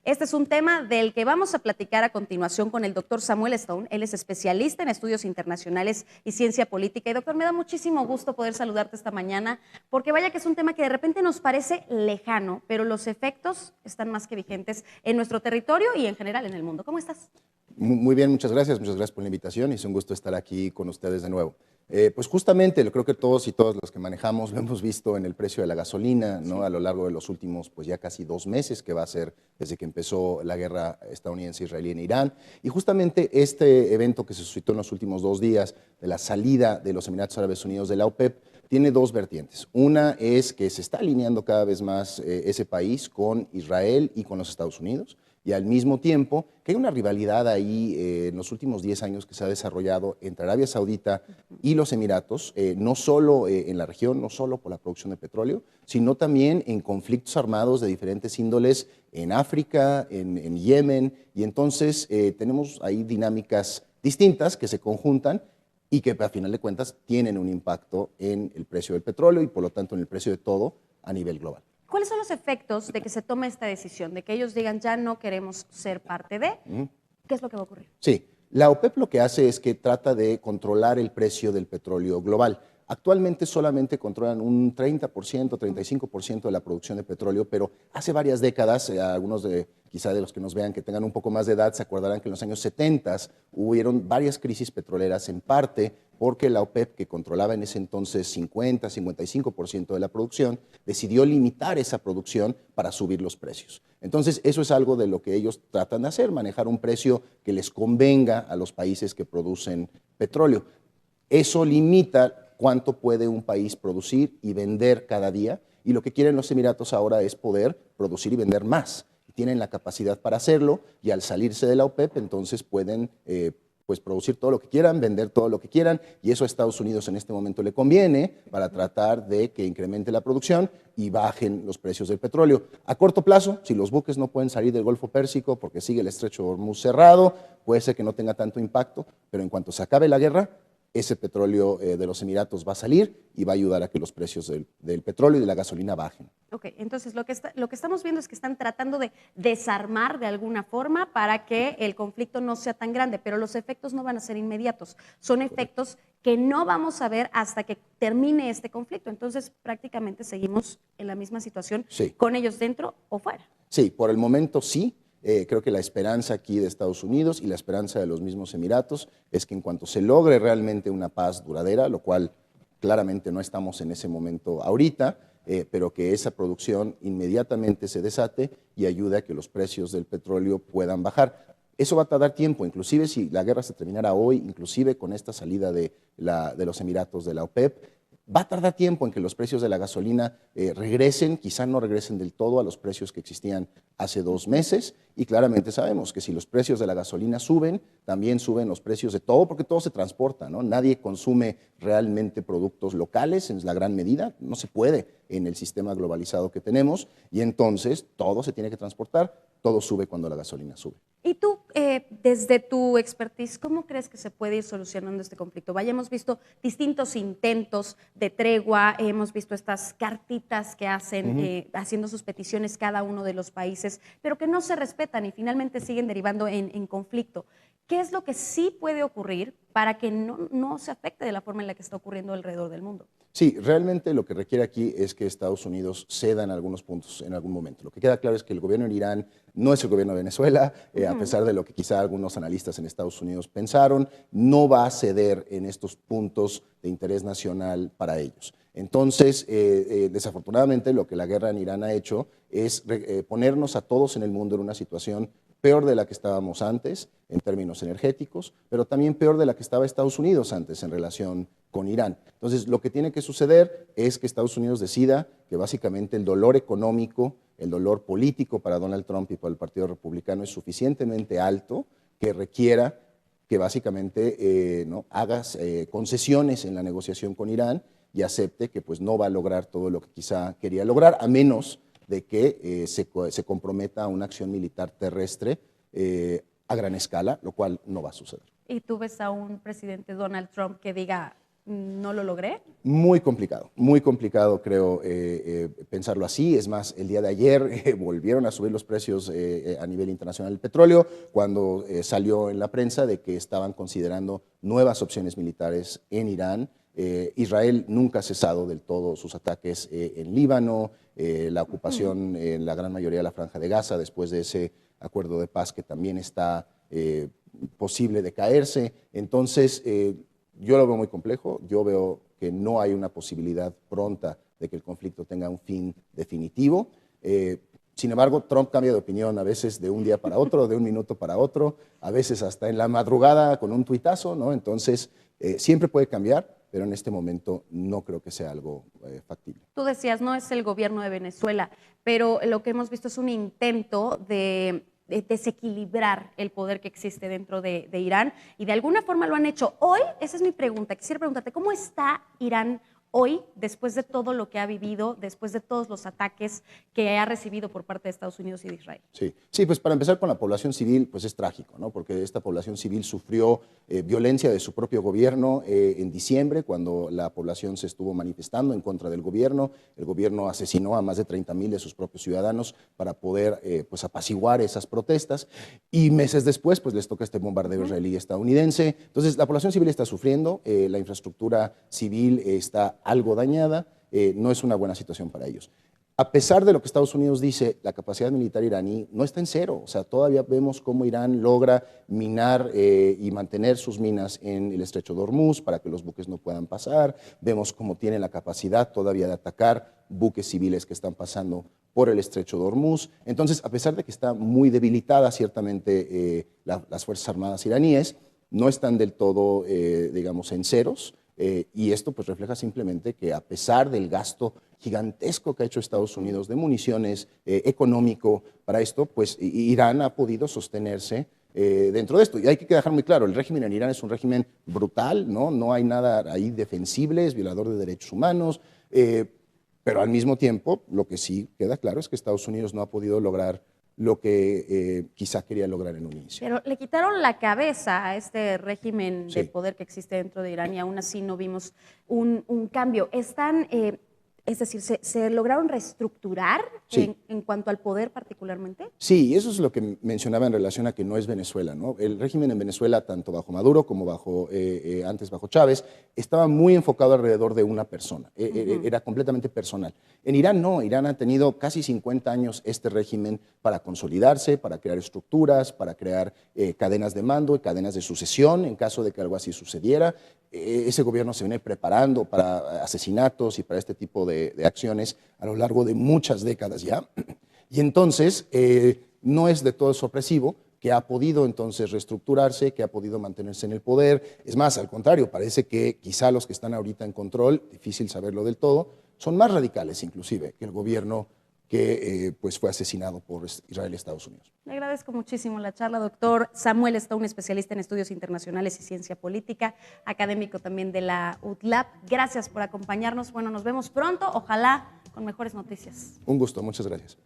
Este es un tema del que vamos a platicar a continuación con el doctor Samuel Stone. Él es especialista en estudios internacionales y ciencia política. Y doctor, me da muchísimo gusto poder saludarte esta mañana, porque vaya que es un tema que de repente nos parece lejano, pero los efectos están más que vigentes en nuestro territorio y en general en el mundo. ¿Cómo estás? Muy bien, muchas gracias por la invitación y es un gusto estar aquí con ustedes de nuevo. Pues justamente, creo que todos y todas los que manejamos lo hemos visto en el precio de la gasolina, ¿no? Sí. A lo largo de los últimos, pues ya casi 2 meses que va a ser desde que empezó la guerra estadounidense-israelí en Irán. Y justamente este evento que se suscitó en los últimos 2 días de la salida de los Emiratos Árabes Unidos de la OPEP, tiene 2 vertientes. Una es que se está alineando cada vez más ese país con Israel y con los Estados Unidos, y al mismo tiempo que hay una rivalidad ahí en los últimos 10 años que se ha desarrollado entre Arabia Saudita y los Emiratos, no solo en la región, no solo por la producción de petróleo, sino también en conflictos armados de diferentes índoles en África, en Yemen, y entonces tenemos ahí dinámicas distintas que se conjuntan y que a final de cuentas tienen un impacto en el precio del petróleo y por lo tanto en el precio de todo a nivel global. ¿Cuáles son los efectos de que se tome esta decisión, de que ellos digan ya no queremos ser parte de? ¿Qué es lo que va a ocurrir? Sí, la OPEP lo que hace es que trata de controlar el precio del petróleo global. Actualmente solamente controlan un 30%, 35% de la producción de petróleo, pero hace varias décadas, algunos quizá de los que nos vean que tengan un poco más de edad se acordarán que en los años 70 hubieron varias crisis petroleras, en parte porque la OPEP, que controlaba en ese entonces 50, 55% de la producción, decidió limitar esa producción para subir los precios. Entonces, eso es algo de lo que ellos tratan de hacer, manejar un precio que les convenga a los países que producen petróleo. Eso limita cuánto puede un país producir y vender cada día, y lo que quieren los Emiratos ahora es poder producir y vender más. Tienen la capacidad para hacerlo y al salirse de la OPEP entonces pueden pues producir todo lo que quieran, vender todo lo que quieran, y eso a Estados Unidos en este momento le conviene para tratar de que incremente la producción y bajen los precios del petróleo. A corto plazo, si los buques no pueden salir del Golfo Pérsico porque sigue el estrecho de Hormuz cerrado, puede ser que no tenga tanto impacto, pero en cuanto se acabe la guerra, ese petróleo de los Emiratos va a salir y va a ayudar a que los precios del petróleo y de la gasolina bajen. Ok, entonces lo que estamos viendo es que están tratando de desarmar de alguna forma para que el conflicto no sea tan grande, pero los efectos no van a ser inmediatos, son efectos que no vamos a ver hasta que termine este conflicto. Entonces prácticamente seguimos en la misma situación, Sí. con ellos dentro o fuera. Sí, por el momento sí. Creo que la esperanza aquí de Estados Unidos y la esperanza de los mismos Emiratos es que en cuanto se logre realmente una paz duradera, lo cual claramente no estamos en ese momento ahorita, pero que esa producción inmediatamente se desate y ayude a que los precios del petróleo puedan bajar. Eso va a tardar tiempo, inclusive si la guerra se terminara hoy, inclusive con esta salida de los Emiratos de la OPEP, va a tardar tiempo en que los precios de la gasolina regresen, quizá no regresen del todo a los precios que existían hace 2 meses, y claramente sabemos que si los precios de la gasolina suben, también suben los precios de todo, porque todo se transporta, ¿no? Nadie consume realmente productos locales en la gran medida, no se puede en el sistema globalizado que tenemos, y entonces todo se tiene que transportar, todo sube cuando la gasolina sube. Y tú, desde tu expertise, ¿cómo crees que se puede ir solucionando este conflicto? Vaya, hemos visto distintos intentos de tregua, hemos visto estas cartitas que hacen, haciendo sus peticiones cada uno de los países, pero que no se respetan y finalmente siguen derivando en conflicto. ¿Qué es lo que sí puede ocurrir para que no se afecte de la forma en la que está ocurriendo alrededor del mundo? Sí, realmente lo que requiere aquí es que Estados Unidos ceda en algunos puntos en algún momento. Lo que queda claro es que el gobierno en Irán no es el gobierno de Venezuela, a pesar de lo que quizá algunos analistas en Estados Unidos pensaron, no va a ceder en estos puntos de interés nacional para ellos. Entonces, desafortunadamente, lo que la guerra en Irán ha hecho es ponernos a todos en el mundo en una situación peor de la que estábamos antes en términos energéticos, pero también peor de la que estaba Estados Unidos antes en relación con Irán. Entonces, lo que tiene que suceder es que Estados Unidos decida que básicamente el dolor económico, el dolor político para Donald Trump y para el Partido Republicano es suficientemente alto que requiera que básicamente ¿no? hagas concesiones en la negociación con Irán y acepte que pues, no va a lograr todo lo que quizá quería lograr, a menos de que se comprometa a una acción militar terrestre a gran escala, lo cual no va a suceder. Y tú ves a un presidente Donald Trump que diga, no lo logré. Muy complicado creo pensarlo así. Es más, el día de ayer volvieron a subir los precios a nivel internacional del petróleo cuando salió en la prensa de que estaban considerando nuevas opciones militares en Irán. Israel nunca ha cesado del todo sus ataques en Líbano, la ocupación en la gran mayoría de la Franja de Gaza después de ese acuerdo de paz que también está posible de caerse. Entonces, yo lo veo muy complejo, yo veo que no hay una posibilidad pronta de que el conflicto tenga un fin definitivo. Sin embargo, Trump cambia de opinión a veces de un día para otro, de un minuto para otro, a veces hasta en la madrugada con un tuitazo, ¿no? Entonces, siempre puede cambiar, pero en este momento no creo que sea algo factible. Tú decías, no es el gobierno de Venezuela, pero lo que hemos visto es un intento de desequilibrar el poder que existe dentro de Irán y de alguna forma lo han hecho. Hoy, esa es mi pregunta, quisiera preguntarte, ¿cómo está Irán hoy después de todo lo que ha vivido, después de todos los ataques que ha recibido por parte de Estados Unidos y de Israel? Sí, pues para empezar con la población civil, pues es trágico, ¿no? Porque esta población civil sufrió violencia de su propio gobierno en diciembre, cuando la población se estuvo manifestando en contra del gobierno. El gobierno asesinó a más de 30,000 de sus propios ciudadanos para poder pues apaciguar esas protestas. Y meses después, pues les toca este bombardeo israelí estadounidense. Entonces, la población civil está sufriendo, la infraestructura civil está algo dañada, no es una buena situación para ellos. A pesar de lo que Estados Unidos dice, la capacidad militar iraní no está en cero. O sea, todavía vemos cómo Irán logra minar y mantener sus minas en el estrecho de Hormuz para que los buques no puedan pasar. Vemos cómo tiene la capacidad todavía de atacar buques civiles que están pasando por el estrecho de Hormuz. Entonces, a pesar de que está muy debilitada ciertamente las Fuerzas Armadas iraníes, no están del todo, digamos, en ceros. Y esto pues refleja simplemente que a pesar del gasto gigantesco que ha hecho Estados Unidos de municiones económico para esto, pues Irán ha podido sostenerse dentro de esto. Y hay que dejar muy claro, el régimen en Irán es un régimen brutal, no hay nada ahí defensible, es violador de derechos humanos, pero al mismo tiempo lo que sí queda claro es que Estados Unidos no ha podido lograr lo que quizá quería lograr en un inicio. Pero le quitaron la cabeza a este régimen Sí. de poder que existe dentro de Irán y aún así no vimos un cambio. Es decir, ¿se lograron reestructurar Sí. en cuanto al poder particularmente? Sí, eso es lo que mencionaba en relación a que no es Venezuela, ¿no? El régimen en Venezuela, tanto bajo Maduro como antes bajo Chávez, estaba muy enfocado alrededor de una persona, era completamente personal. En Irán no, Irán ha tenido casi 50 años este régimen para consolidarse, para crear estructuras, para crear cadenas de mando y cadenas de sucesión en caso de que algo así sucediera. Ese gobierno se viene preparando para asesinatos y para este tipo de acciones a lo largo de muchas décadas ya. Y entonces, no es de todo sorpresivo que ha podido entonces reestructurarse, que ha podido mantenerse en el poder. Es más, al contrario, parece que quizá los que están ahorita en control, difícil saberlo del todo, son más radicales inclusive que el gobierno que pues fue asesinado por Israel y Estados Unidos. Le agradezco muchísimo la charla, doctor Samuel Stone, especialista en estudios internacionales y ciencia política, académico también de la UTLAB. Gracias por acompañarnos. Bueno, nos vemos pronto, ojalá con mejores noticias. Un gusto, muchas gracias.